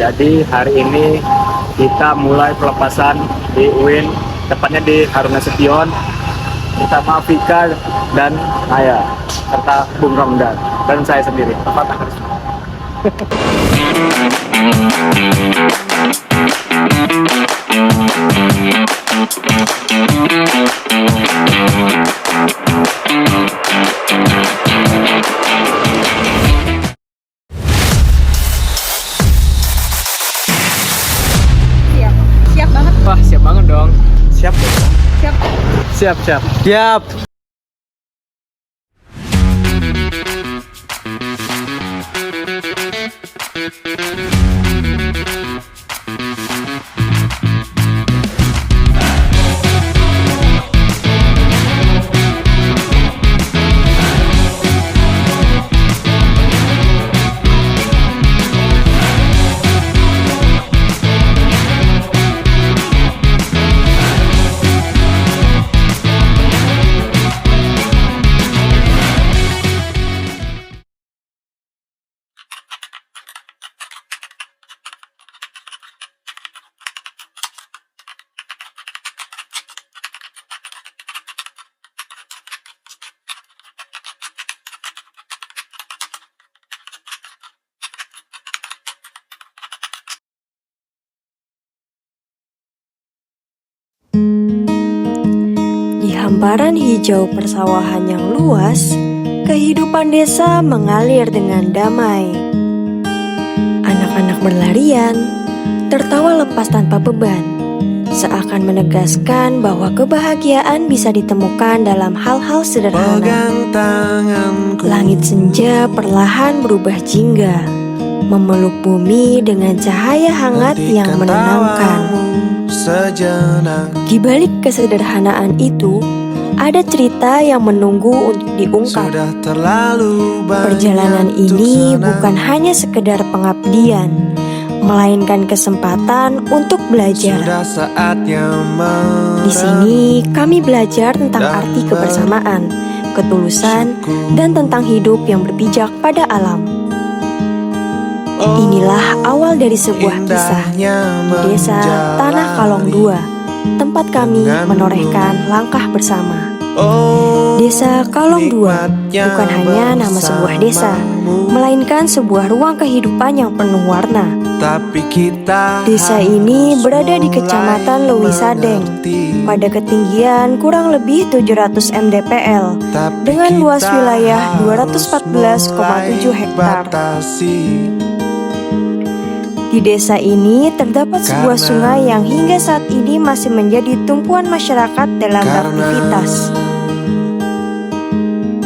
Jadi hari ini kita mulai pelepasan di UIN, tepatnya di Harun Nasution, bersama Vika dan Naya, serta Bung Ramdan, dan saya sendiri. Apa harus? Siap banget. Wah, siap banget dong. Siap dong. Siap. Siap, siap. Siap. Di hamparan hijau persawahan yang luas, kehidupan desa mengalir dengan damai. Anak-anak berlarian, tertawa lepas tanpa beban, seakan menegaskan bahwa kebahagiaan bisa ditemukan dalam hal-hal sederhana. Langit senja perlahan berubah jingga, memeluk bumi dengan cahaya hangat yang menenangkan. Di balik kesederhanaan itu, ada cerita yang menunggu untuk diungkap. Perjalanan ini bukan hanya sekedar pengabdian, melainkan kesempatan untuk belajar. Di sini kami belajar tentang arti kebersamaan, ketulusan, dan tentang hidup yang berpijak pada alam. Inilah awal dari sebuah kisah di desa Tanah Kalong II, tempat kami menorehkan langkah bersama. Desa Kalong II bukan hanya nama sebuah desa, melainkan sebuah ruang kehidupan yang penuh warna. Desa ini berada di Kecamatan Lewisadeng, pada ketinggian kurang lebih 700 mdpl, dengan luas wilayah 214,7 hektar. Di desa ini terdapat sebuah sungai yang hingga saat ini masih menjadi tumpuan masyarakat dalam beraktivitas.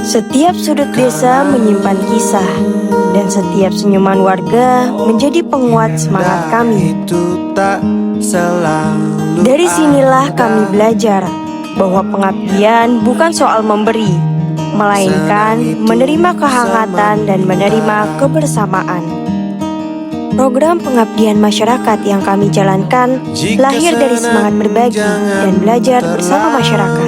Setiap sudut desa menyimpan kisah, dan setiap senyuman warga menjadi penguat semangat kami. Dari sinilah kami belajar bahwa pengabdian bukan soal memberi, melainkan menerima kehangatan dan menerima kebersamaan. Program pengabdian masyarakat yang kami jalankan lahir dari semangat berbagi dan belajar bersama masyarakat.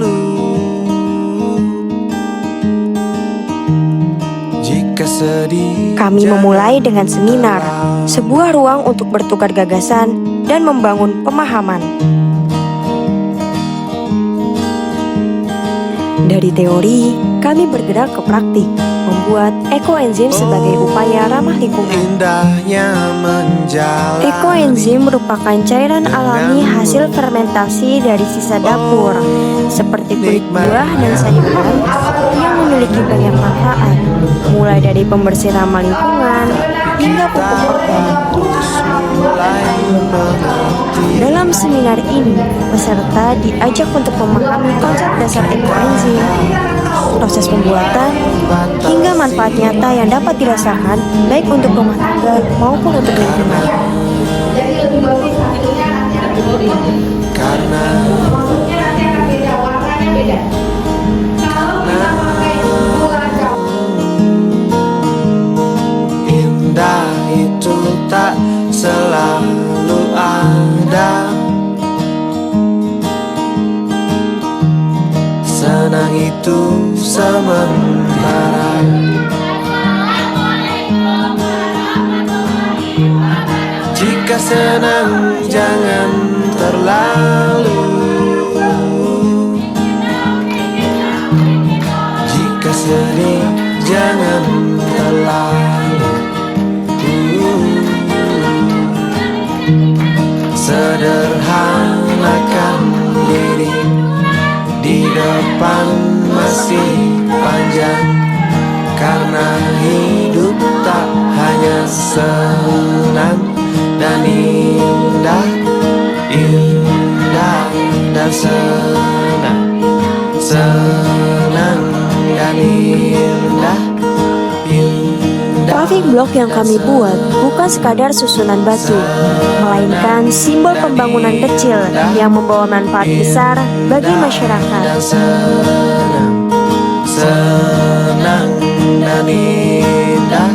Kami memulai dengan seminar, sebuah ruang untuk bertukar gagasan dan membangun pemahaman. Dari teori, kami bergerak ke praktik, membuat ekoenzim sebagai upaya ramah lingkungan. Ekoenzim merupakan cairan alami hasil fermentasi dari sisa dapur, seperti kulit buah dan sayuran yang memiliki banyak manfaat, mulai dari pembersih ramah lingkungan hingga pupuk organik. Dalam seminar ini, peserta diajak untuk memahami konsep dasar ekoenzim, proses pembuatan, hingga manfaat nyata yang dapat dirasakan baik untuk rumah tangga maupun untuk lingkungan. Indah itu tak selalu ada, senang itu sementara. Jika Jika senang jangan terlalu, jika sedih jangan terlalu. Sederhanakan diri, di depan masih panjang, karena hidup tak hanya senang dan indah, indah dan senang, senang dan indah, indah. Paving blok yang kami buat bukan sekadar susunan batu, melainkan simbol pembangunan kecil yang membawa manfaat besar bagi masyarakat. Dan senang, senang dan indah,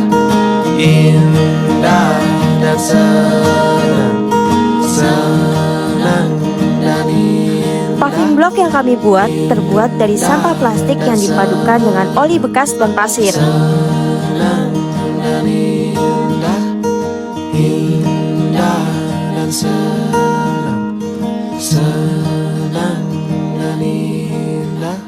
indah dan senang, senang dan indah. Paving blok yang kami buat terbuat dari sampah plastik yang dipadukan dengan oli bekas dan pasir. Senang dan indah, indah dan senang, senang dan indah.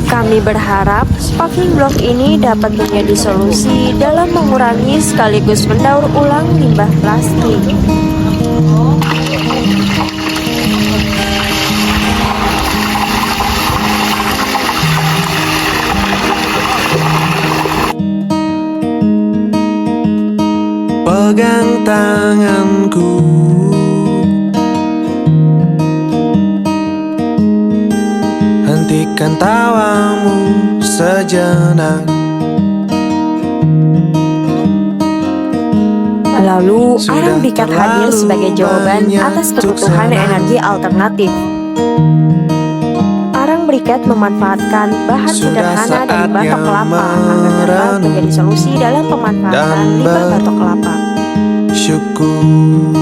Kami berharap paving blok ini dapat menjadi solusi dalam mengurangi sekaligus mendaur ulang limbah plastik. Pegang tanganku, hentikan tawamu sejenak. Lalu Arang Brikat hadir sebagai jawaban atas kebutuhan energi alternatif. Arang Brikat memanfaatkan bahan sederhana dari batok kelapa agar dapat menjadi solusi dalam pemanfaatan limbah batok kelapa. Syukur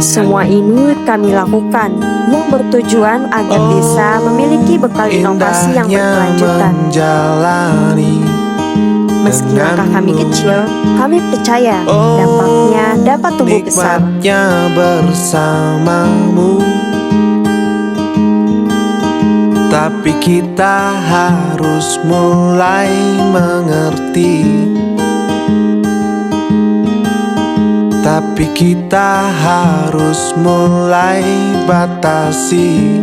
Semua ini kami lakukan yang bertujuan agar desa memiliki bekal inovasi yang berkelanjutan. menjalani. Meski langkah kami kecil, kami percaya dampaknya dapat tumbuh besar. Nikmatnya bersamamu, tapi kita harus mulai mengerti. Tapi kita harus mulai batasi,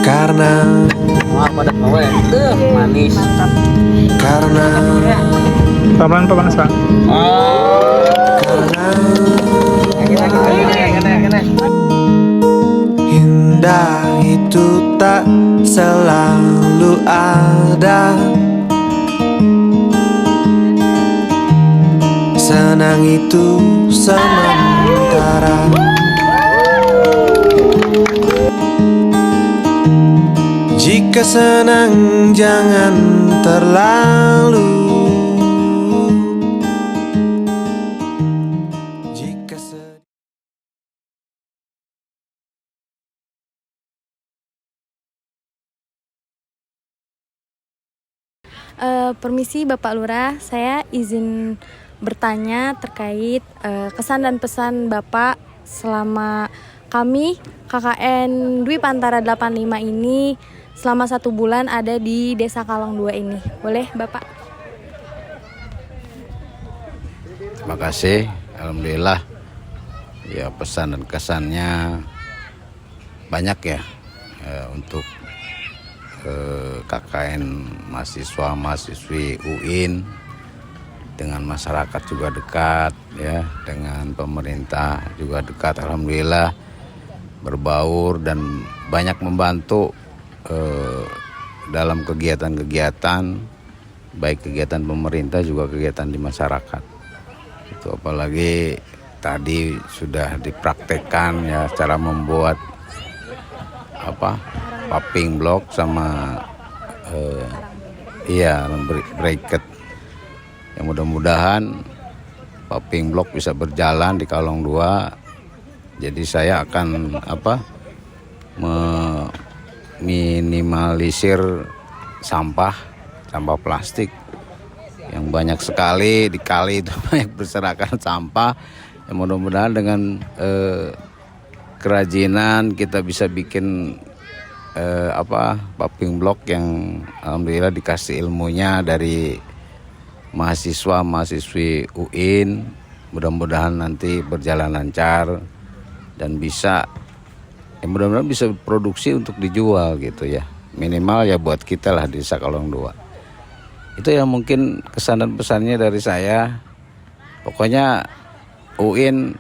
karena manis. karena Paman panas Pak. indah itu tak selalu ada, senang itu sementara. Jika senang jangan terlalu, jika sedih. Permisi Bapak Lurah, saya izin bertanya terkait kesan dan pesan Bapak selama kami KKN Dwi Pantara 85 ini selama 1 bulan ada di Desa Kalong 2 ini. Boleh Bapak? Terima kasih, alhamdulillah. Ya, pesan dan kesannya banyak ya, untuk KKN mahasiswa mahasiswi UIN dengan masyarakat juga dekat ya, dengan pemerintah juga dekat, alhamdulillah berbaur dan banyak membantu dalam kegiatan-kegiatan, baik kegiatan pemerintah juga kegiatan di masyarakat. Itu apalagi tadi sudah dipraktekkan ya cara membuat paving block sama bracket. Yang mudah-mudahan paving block bisa berjalan di Kalong 2. Jadi saya akan minimalisir sampah plastik yang banyak sekali di kali itu banyak berserakan sampah. Ya, mudah-mudahan dengan kerajinan kita bisa bikin paving block yang alhamdulillah dikasih ilmunya dari mahasiswi UIN. Mudah-mudahan nanti berjalan lancar dan bisa mudah-mudahan bisa produksi untuk dijual gitu ya, minimal ya buat kita lah di Desa Kalong 2. Itu yang mungkin kesan dan pesannya dari saya. Pokoknya UIN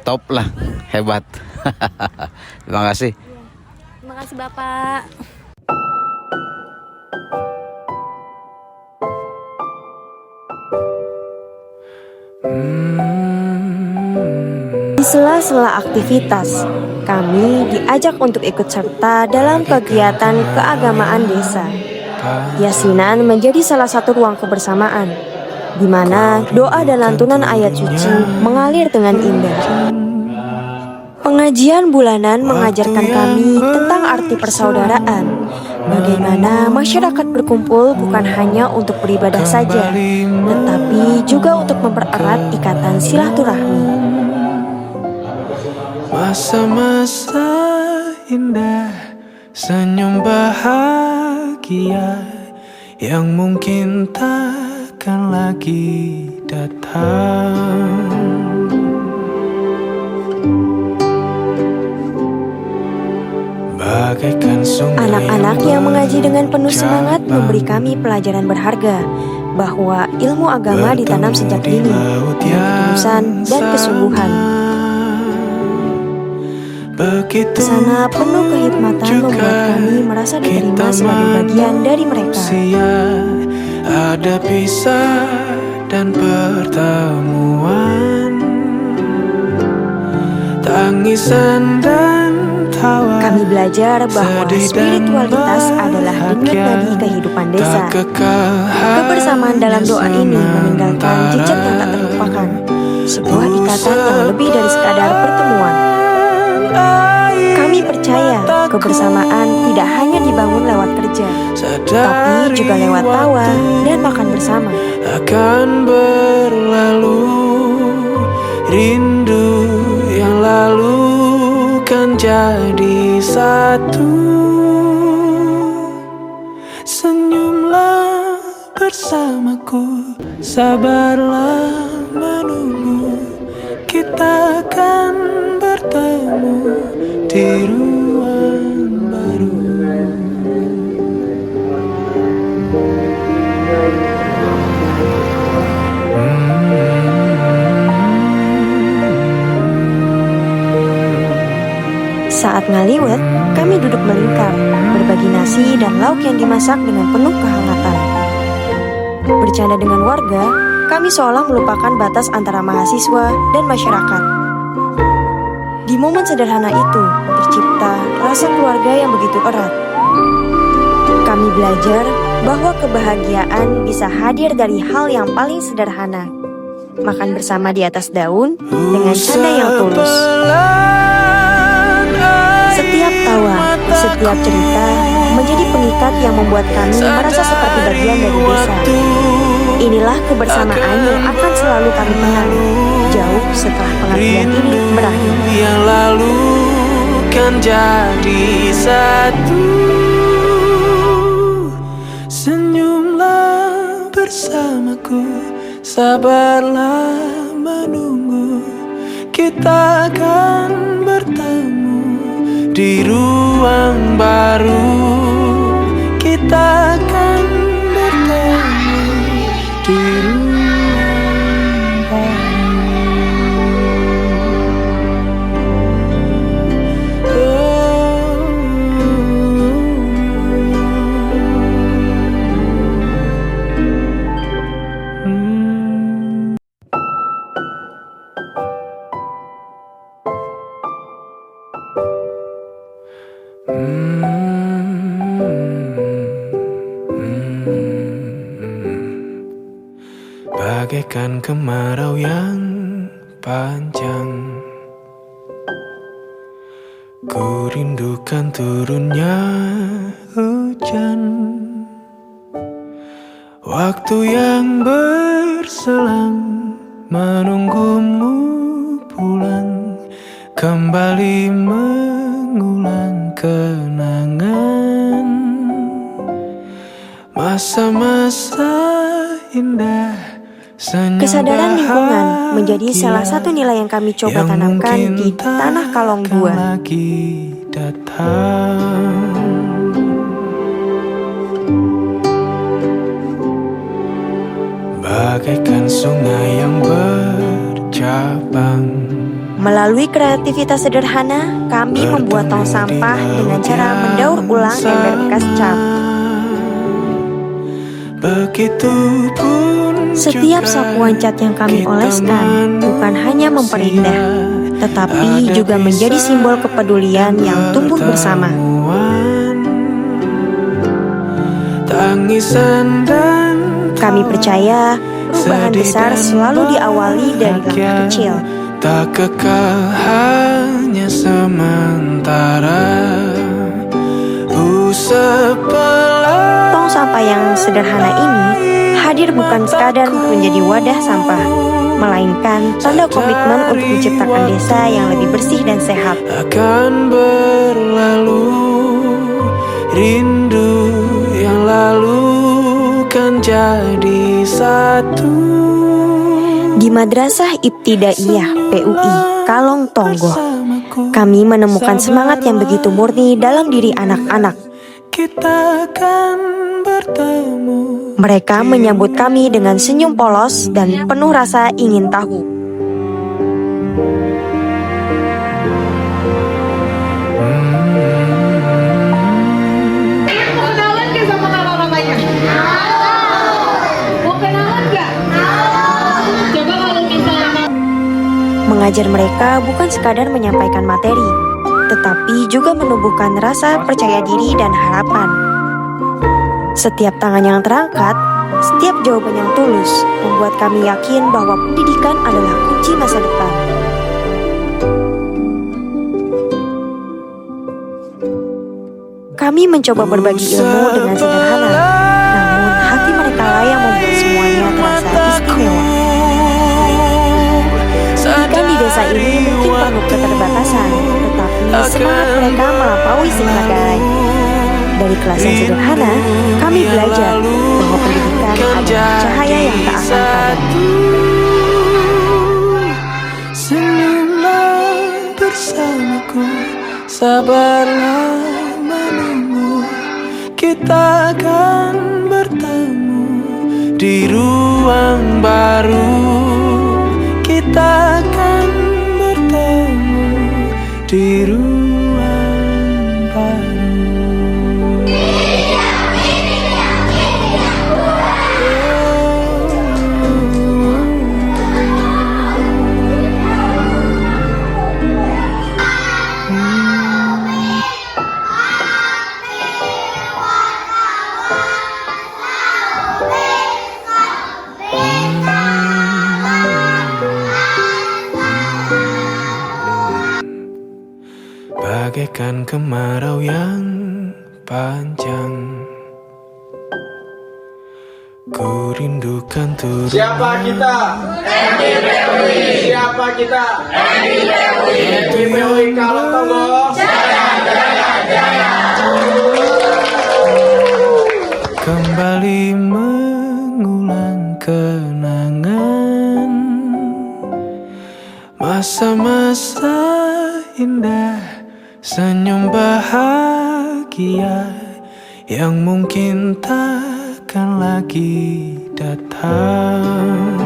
top lah, hebat. Terima kasih. Terima kasih Bapak. Di sela-sela aktivitas, kami diajak untuk ikut serta dalam kegiatan keagamaan desa. Yasinan menjadi salah satu ruang kebersamaan, di mana doa dan lantunan ayat suci mengalir dengan indah. Pengajian bulanan mengajarkan kami tentang arti persaudaraan, bagaimana masyarakat berkumpul bukan hanya untuk beribadah saja, tetapi juga untuk mempererat ikatan silaturahmi. Masa-masa indah, senyum bahagia yang mungkin takkan lagi datang. Bagaikan sungai. Anak-anak yang mengaji dengan penuh semangat memberi kami pelajaran berharga bahwa ilmu agama ditanam sejak dini dengan ketulusan dan kesungguhan. Sana penuh kehikmatan membuat kami merasa diterima sebagai bagian dari mereka. Ada pisah dan pertemuan, tangisan dan tawa. Kami belajar bahwa spiritualitas adalah denyut nadi kehidupan desa. Kebersamaan dalam doa ini meninggalkan jejak yang tak terlupakan, sebuah ikatan yang lebih dari sekadar pertemuan. Kami percaya kebersamaan tidak hanya dibangun lewat kerja, tapi juga lewat tawa dan makan bersama. Akan berlalu, rindu yang lalu kan jadi satu. Senyumlah bersamaku, sabarlah menunggu, kita akan bertemu di ruang baru. Saat ngaliwet, kami duduk melingkar, berbagi nasi dan lauk yang dimasak dengan penuh kehangatan. Bercanda dengan warga, kami seolah melupakan batas antara mahasiswa dan masyarakat. Di momen sederhana itu, tercipta rasa keluarga yang begitu erat. Kami belajar bahwa kebahagiaan bisa hadir dari hal yang paling sederhana. Makan bersama di atas daun dengan canda yang tulus. Setiap tawa, setiap cerita menjadi pengikat yang membuat kami merasa seperti bagian dari desa. Inilah kebersamaan yang akan selalu kami kenang, jauh setelah pengabdian ini berakhir. Yang lalu kan jadi satu. Senyumlah bersamaku, sabarlah menunggu, kita akan bertemu di ruang baru. Kita akan bertemu di ruang bagaikan kemarau yang panjang, ku rindukan turunnya hujan. Waktu yang berselang menunggumu pulang, kembali mengulang kenangan masa-masa indah. Kesadaran lingkungan menjadi salah satu nilai yang kami coba tanamkan di Tanah Kalong 2. Bagaikan sungai yang bercabang. Melalui kreativitas sederhana, kami membuat tong sampah dengan cara mendaur ulang ember bekas cat. Setiap sapuan cat yang kami oleskan bukan hanya memperindah, tetapi juga menjadi simbol kepedulian yang tumbuh bersama. Kami percaya perubahan besar selalu diawali dari langkah kecil. Tak kekal, hanya sementara. Tong sampah yang sederhana ini hadir bukan sekadar menjadi wadah sampah, melainkan tanda komitmen untuk menciptakan desa yang lebih bersih dan sehat. Akan berlalu, rindu yang lalu kan jadi satu. Di Madrasah Ibtidaiyah PUI Kalong Tonggo, kami menemukan semangat yang begitu murni dalam diri anak-anak. Kita akan bertemu. Mereka menyambut kami dengan senyum polos dan penuh rasa ingin tahu. Mau kenalan gak sama kakak-kakaknya? Mau kenalan gak? Coba kalau misalnya Mengajar mereka bukan sekadar menyampaikan materi, tetapi juga menumbuhkan rasa percaya diri dan harapan. Setiap tangan yang terangkat, setiap jawaban yang tulus, membuat kami yakin bahwa pendidikan adalah kunci masa depan. Kami mencoba berbagi ilmu dengan sederhana, namun hati mereka lah yang membuat semuanya terasa istimewa. Pendidikan di desa ini mungkin penuh keterbatasan, tetapi semangat mereka melampaui sekadar. Dari kelas yang sederhana, kami belajar bahwa pendidikan adalah cahaya yang tak akan padam. Senyumlah bersamaku, sabarlah menunggu. Kita akan bertemu di ruang baru. Kita akan bertemu di ruang baru. Bagaikan kemarau yang panjang, ku rindukan turun. Siapa kita? Siapa kita? MPUI Kalong Tonggo. Kembali mengulang kenangan masa-masa indah, senyum bahagia yang mungkin takkan lagi datang.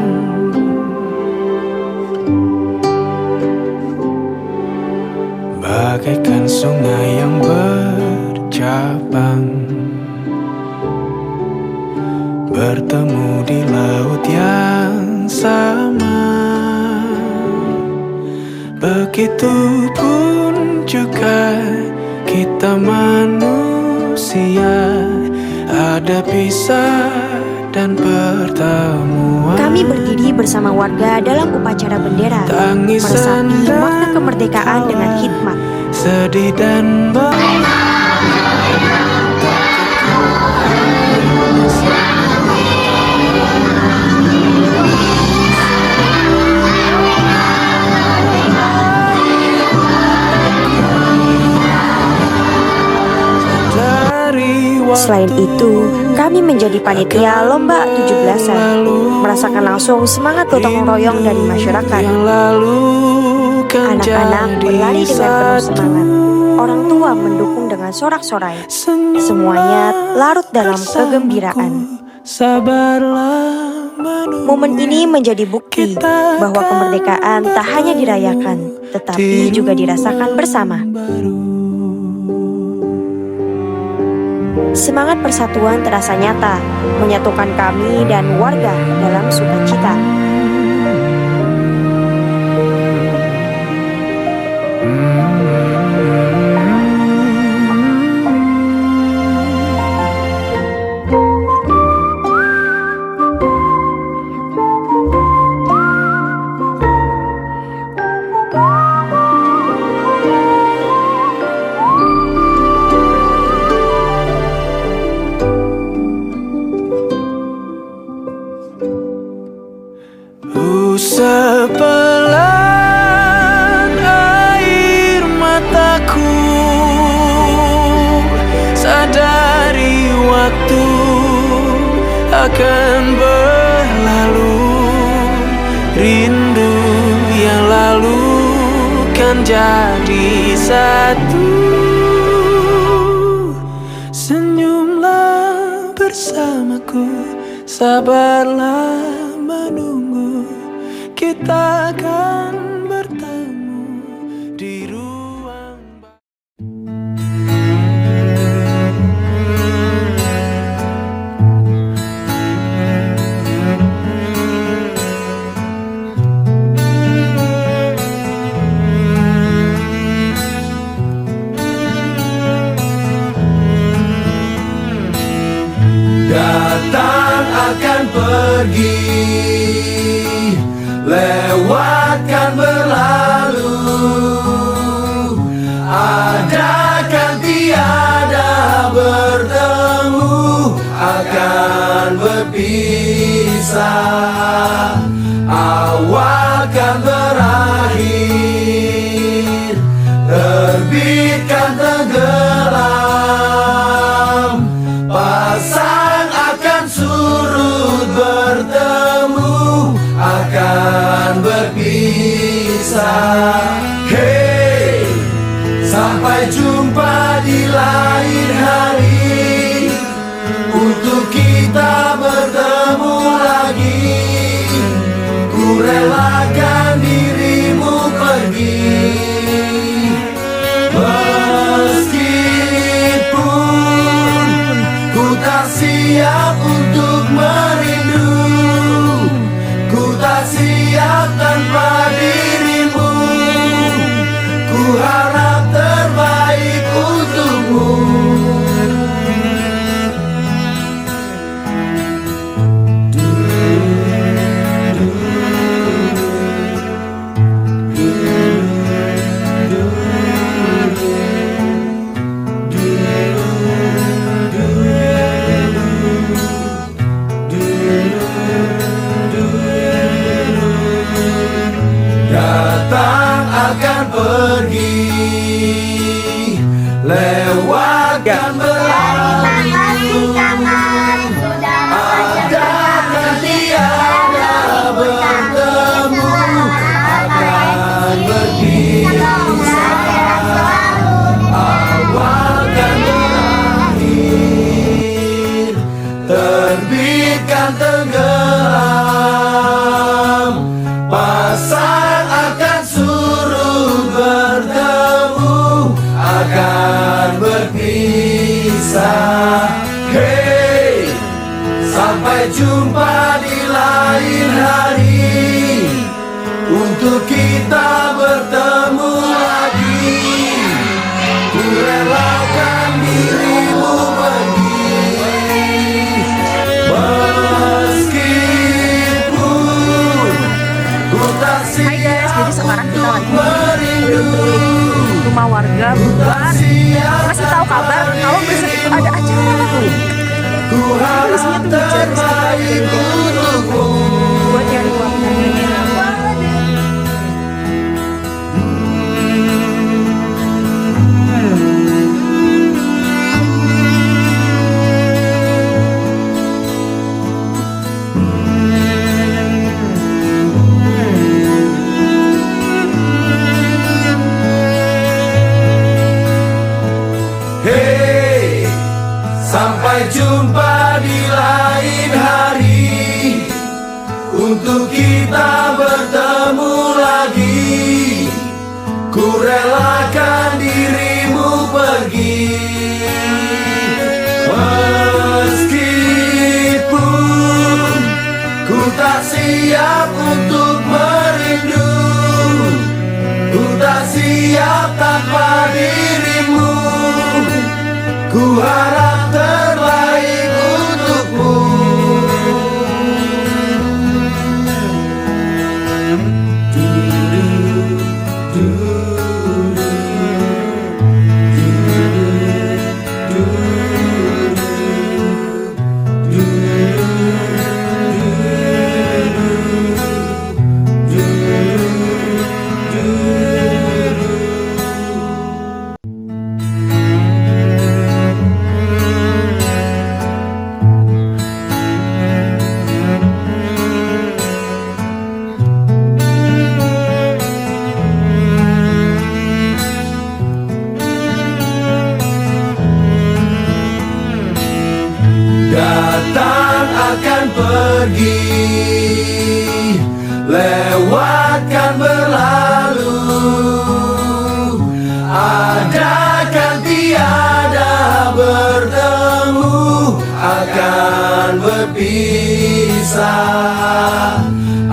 Bagaikan sungai yang bercabang, bertemu di laut yang sama. Begitupun juga kita manusia, ada pisah dan pertemuan. Kami berdiri bersama warga dalam upacara bendera, meresapi makna kemerdekaan dengan hikmat. Sedih dan bahagia. Selain itu, kami menjadi panitia lomba 17-an, merasakan langsung semangat gotong royong dari masyarakat. Anak-anak berlari dengan penuh semangat, orang tua mendukung dengan sorak-sorai. Semuanya larut dalam kegembiraan. Momen ini menjadi bukti bahwa kemerdekaan tak hanya dirayakan, tetapi juga dirasakan bersama. Semangat persatuan terasa nyata, menyatukan kami dan warga dalam sukacita. Sepelan air mataku, sadari waktu akan berlalu. Rindu yang lalu kan jadi satu. Senyumlah bersamaku, sabarlah menunggu. Kita akan bertemu di ruang datang akan pergi, lewatkan berlalu, ada kan tiada bertemu, akan berpisah, awal kan berakhir, terbit kan tenggelam, pasang akan surut bertemu, akan berpisah. Hey, sampai jumpa di lain hari, untuk kita bertemu lagi. Ku relakan dirimu pergi, meskipun ku tak siap untuk merindu, ku tak siap tanpa dirimu. Ku harap terbaik untukmu. Datang akan pergi, lewatkan berlalu, ada kan tiada bertemu, akan berpisah, awal kan berakhir, terbit kan tenggelam, pasang akan surut bertemu, akan berpisah. Hey, sampai jumpa di lain hari, untuk kita bertemu lagi. Ku relakan dirimu pergi, meskipun ku tak Hai guys, jadi sekarang kita lagi rumah warga buat ngasih tahu kabar kalau besok itu ada acara. ku harap terbaik untukmu. Buat nyari uangnya. untuk kita bertemu lagi. Ku relakan dirimu pergi, meskipun ku tak siap untuk merindu. Ku tak siap tanpa dirimu. Ku harap terbaik untukmu. Datang akan pergi, lewatkan berlalu, ada kan tiada bertemu, akan berpisah,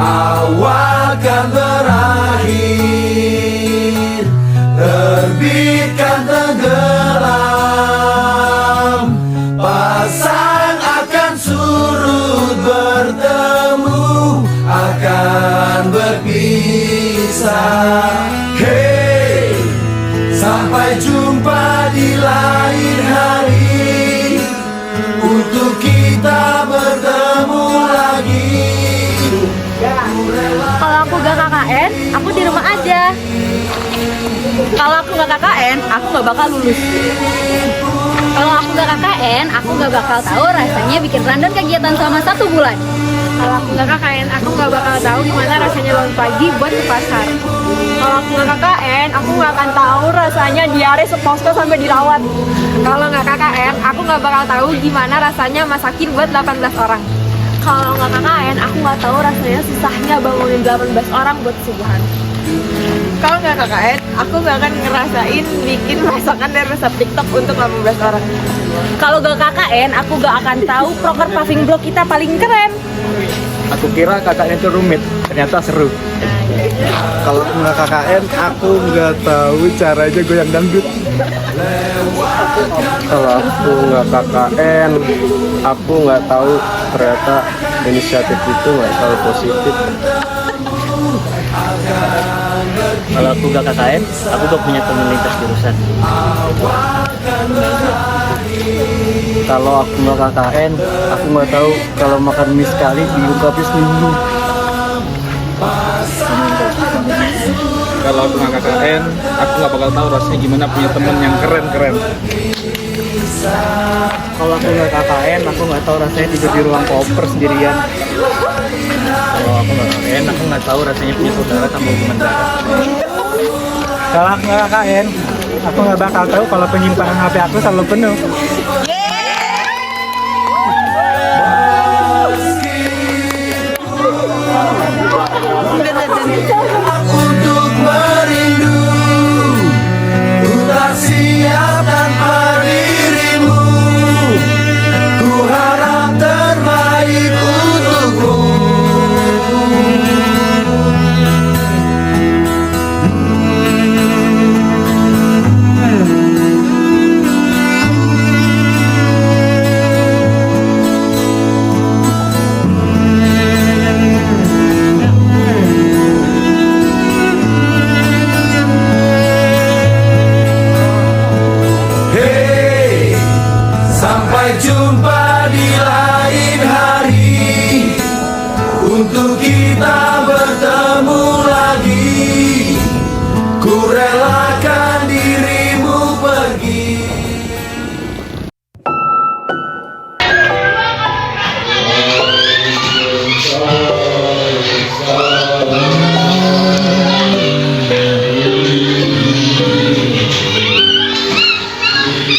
awal kan berakhir, terbitkan tenggelam, pasang akan surut bertemu, akan berpisah. Hey, sampai jumpa di lain hari, untuk kita bertemu lagi. Kalau aku gak KKN, aku di rumah aja. Kalau aku gak KKN, aku gak bakal lulus. Kalau aku gak KKN, aku gak bakal tahu rasanya bikin rundown kegiatan selama 1 bulan. Kalau aku gak KKN, aku gak bakal tahu gimana rasanya bangun pagi buat ke pasar. Kalau aku gak KKN, aku gak akan tahu rasanya diare seposko sampai dirawat. Kalau gak KKN, aku gak bakal tahu gimana rasanya masakin buat 18 orang. Kalau nggak KKN, aku nggak tahu rasanya susahnya bangunin 18 orang buat subuhan. Kalau nggak KKN, aku nggak akan ngerasain bikin masakan dari resep TikTok untuk 18 orang. Kalau nggak KKN, aku nggak akan tahu proker paving block kita paling keren. Aku kira KKN itu rumit, ternyata seru. Kalau nggak KKN, aku nggak tahu caranya goyang dangdut. Kalau aku nggak KKN, aku nggak tahu ternyata inisiatif itu nggak tahu positif. Kalau aku gak KKN, aku gak punya teman lintas jurusan. Kalau aku nggak KKN, aku nggak tahu kalau makan mie sekali diungkapin seminggu. Kalau aku nggak KKN, aku nggak bakal tahu rasanya gimana punya temen yang keren-keren. Kalau aku gak KKN, aku gak tahu rasanya tidur di ruang koper sendirian. Kalau aku gak KKN, aku gak tahu rasanya punya saudara tanpa hubungan darah. Kalau aku nggak KKN, aku nggak bakal tahu kalau penyimpanan HP aku selalu penuh. Untuk merindu, ku tak siap tanpa dirimu. Ku harap terbaik untukmu. Sampai jumpa di lain hari, untuk kita bertemu lagi. Ku relakan dirimu pergi.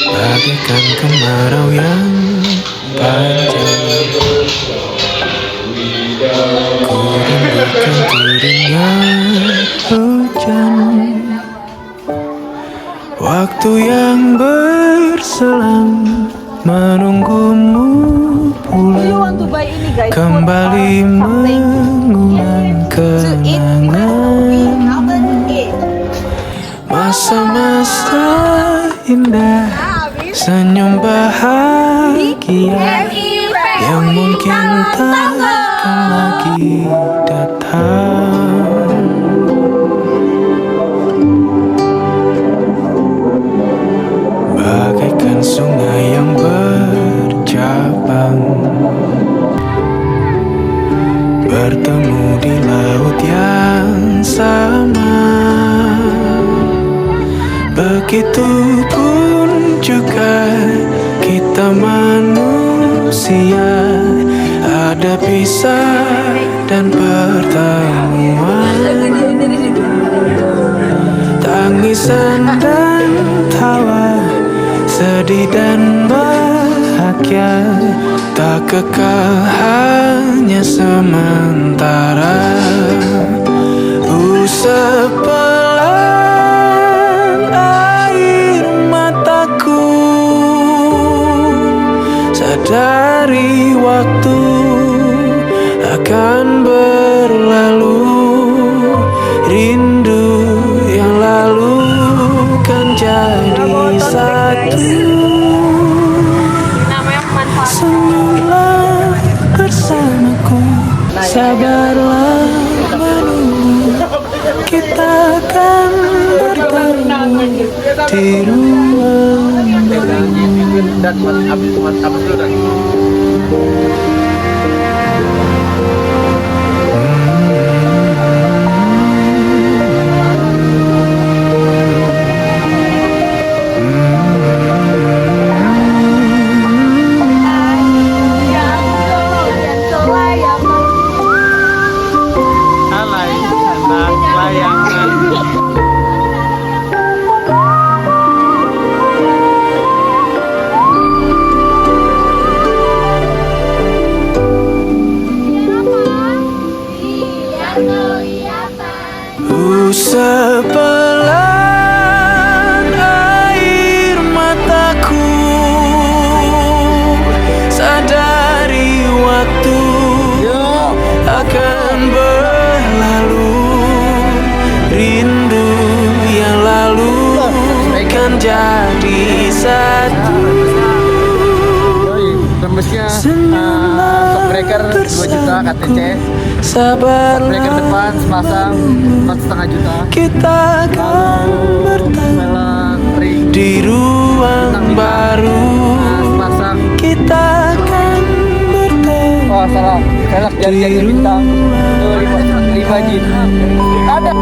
Bagaikan kemarau yang panjang, ku akan teringat hujan. Waktu yang berselang menunggumu pulang, kembali mengulang kenangan masa-masa indah, senyum bahagia yang mungkin tak akan lagi datang. Bagaikan sungai yang bercabang, bertemu di laut yang sama. Begitupun juga kita manusia, ada pisah dan pertemuan, tangisan dan tawa, sedih dan bahagia, tak kekal, hanya sementara. Usap pelan air mataku, sadari waktu akan berlalu. Rindu yang lalu kan jadi satu. Senyumlah bersamaku, sabarlah menunggu, kita akan bertemu di ruang sepelan air mataku, sadari waktu akan berlalu. Rindu yang lalu kan jadi satu. Senyumlah bersama, 2 juta KTC, breaker depan sepasang 4,5 juta. Kita akan bertemu di ruang baru. Kita akan bertemu. Oh salah, velg jadi bintang. Itu 5 juta. Ada.